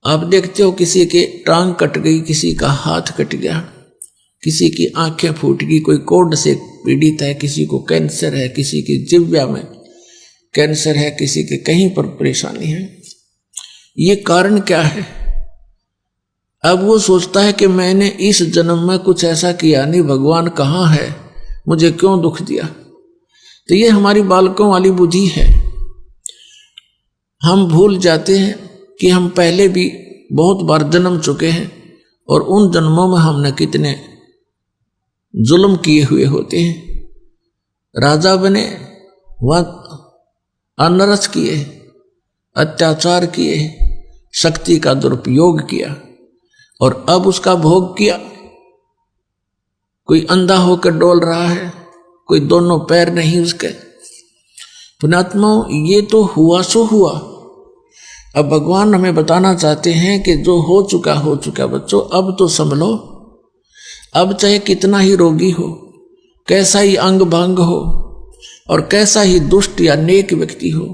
आप देखते हो किसी के टांग कट गई, किसी का हाथ कट गया, किसी की आंखें फूट गई, कोई कोढ़ से पीड़ित है, किसी को कैंसर है, किसी की जिह्वा में कैंसर है, किसी के कहीं पर परेशानी है। ये कारण क्या है? अब वो सोचता है कि मैंने इस जन्म में कुछ ऐसा किया नहीं, भगवान कहाँ है, मुझे क्यों दुख दिया। तो ये हमारी बालकों वाली बुद्धि है। हम भूल जाते हैं कि हम पहले भी बहुत बार जन्म चुके हैं और उन जन्मों में हमने कितने जुल्म किए हुए होते हैं। राजा बने, वह अनरस किए, अत्याचार किए, शक्ति का दुरुपयोग किया और अब उसका भोग किया। कोई अंधा होकर डोल रहा है, कोई दोनों पैर नहीं उसके। पुण्यात्माओं, ये तो हुआ सो हुआ। अब भगवान हमें बताना चाहते हैं कि जो हो चुका बच्चों, अब तो संभलो। अब चाहे कितना ही रोगी हो, कैसा ही अंग भंग हो और कैसा ही दुष्ट या नेक व्यक्ति हो,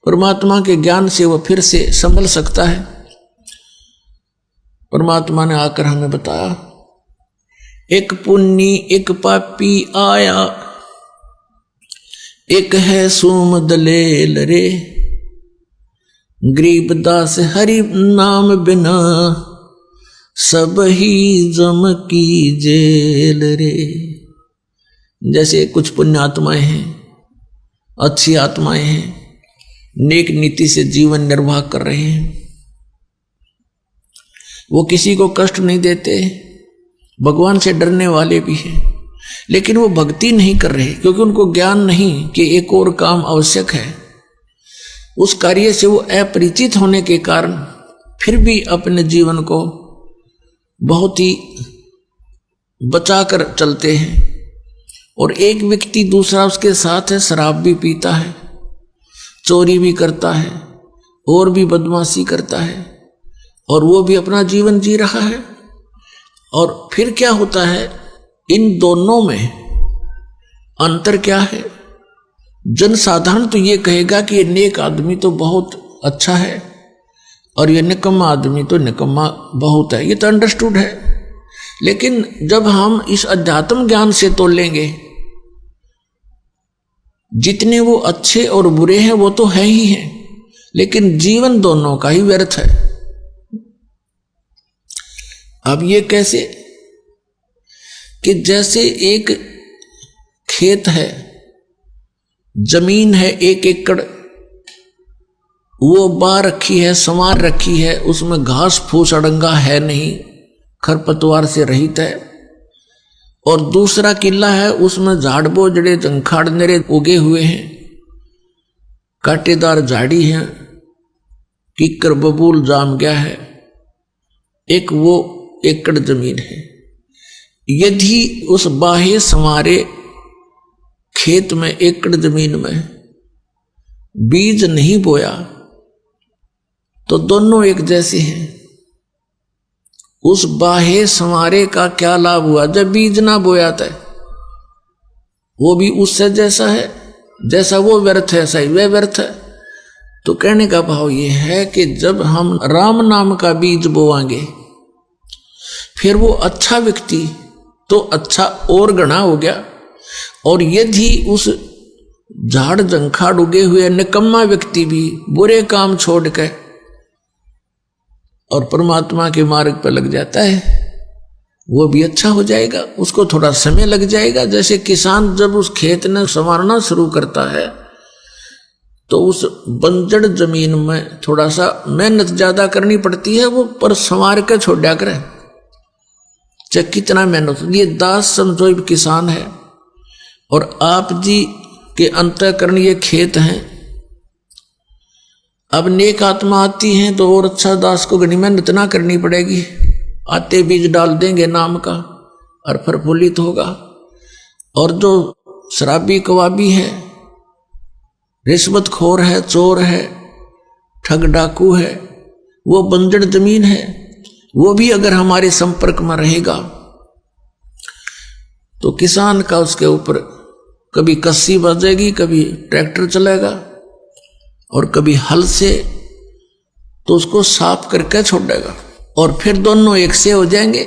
परमात्मा के ज्ञान से वह फिर से संभल सकता है। परमात्मा ने आकर हमें बताया, एक पुण्य एक पापी आया, एक है सूम दलेल रे, गरीबदास हरि नाम बिना सब ही जम की जेल रे। जैसे कुछ पुण्य आत्माएं हैं, अच्छी आत्माएं हैं, नेक नीति से जीवन निर्वाह कर रहे हैं, वो किसी को कष्ट नहीं देते, भगवान से डरने वाले भी हैं, लेकिन वो भक्ति नहीं कर रहे क्योंकि उनको ज्ञान नहीं कि एक और काम आवश्यक है। उस कार्य से वो अपरिचित होने के कारण फिर भी अपने जीवन को बहुत ही बचाकर चलते हैं। और एक व्यक्ति दूसरा उसके साथ है, शराब भी पीता है, चोरी भी करता है और भी बदमाशी करता है और वो भी अपना जीवन जी रहा है। और फिर क्या होता है, इन दोनों में अंतर क्या है? जनसाधारण तो ये कहेगा कि ये नेक आदमी तो बहुत अच्छा है और ये निकम्मा आदमी तो निकम्मा बहुत है, ये तो अंडरस्टूड है। लेकिन जब हम इस अध्यात्म ज्ञान से तोलेंगे, जितने वो अच्छे और बुरे हैं वो तो है ही हैं, लेकिन जीवन दोनों का ही व्यर्थ है। अब ये कैसे कि जैसे एक खेत है, जमीन है 1 एकड़, वो बा रखी है, संवार रखी है, उसमें घास फूस अड़ंगा है नहीं, खरपतवार से रहित है। और दूसरा किला है, उसमें झाड़ बोझड़े जंखाड़ नेरे उगे हुए हैं, कांटेदार झाड़ी है, किक्कर बबूल जाम गया है। एक वो एकड़ जमीन है। यदि उस बाहे संवारे खेत में, एकड़ जमीन में बीज नहीं बोया तो दोनों एक जैसे हैं। उस बाहे संवारे का क्या लाभ हुआ जब बीज ना बोया था? वो भी उससे जैसा है, जैसा वो व्यर्थ है, ऐसा ही वह व्यर्थ है। तो कहने का भाव ये है कि जब हम राम नाम का बीज बोवांगे, फिर वो अच्छा व्यक्ति तो अच्छा और गणा हो गया। और यदि उस झाड़ जंखाड़ उगे हुए निकम्मा व्यक्ति भी बुरे काम छोड़ के और परमात्मा के मार्ग पर लग जाता है, वो भी अच्छा हो जाएगा। उसको थोड़ा समय लग जाएगा। जैसे किसान जब उस खेत ने संवारना शुरू करता है तो उस बंजर जमीन में थोड़ा सा मेहनत ज्यादा करनी पड़ती है, वो पर संवार के छोड़ दिया करे, चाहे कितना मेहनत। ये दास समझो किसान है और आप जी के अंतःकरण ये खेत हैं। अब नेक आत्मा आती है तो और अच्छा दास को घनी मेहनत ना करनी पड़ेगी, आते बीज डाल देंगे नाम का और प्रफुल्लित होगा। और जो शराबी कवाबी है, रिश्वतखोर है, चोर है, ठग डाकू है, वो बंजर जमीन है, वो भी अगर हमारे संपर्क में रहेगा तो किसान का उसके ऊपर कभी कस्सी बजेगी, कभी ट्रैक्टर चलेगा और कभी हल से तो उसको साफ करके छोड़ेगा और फिर दोनों एक से हो जाएंगे।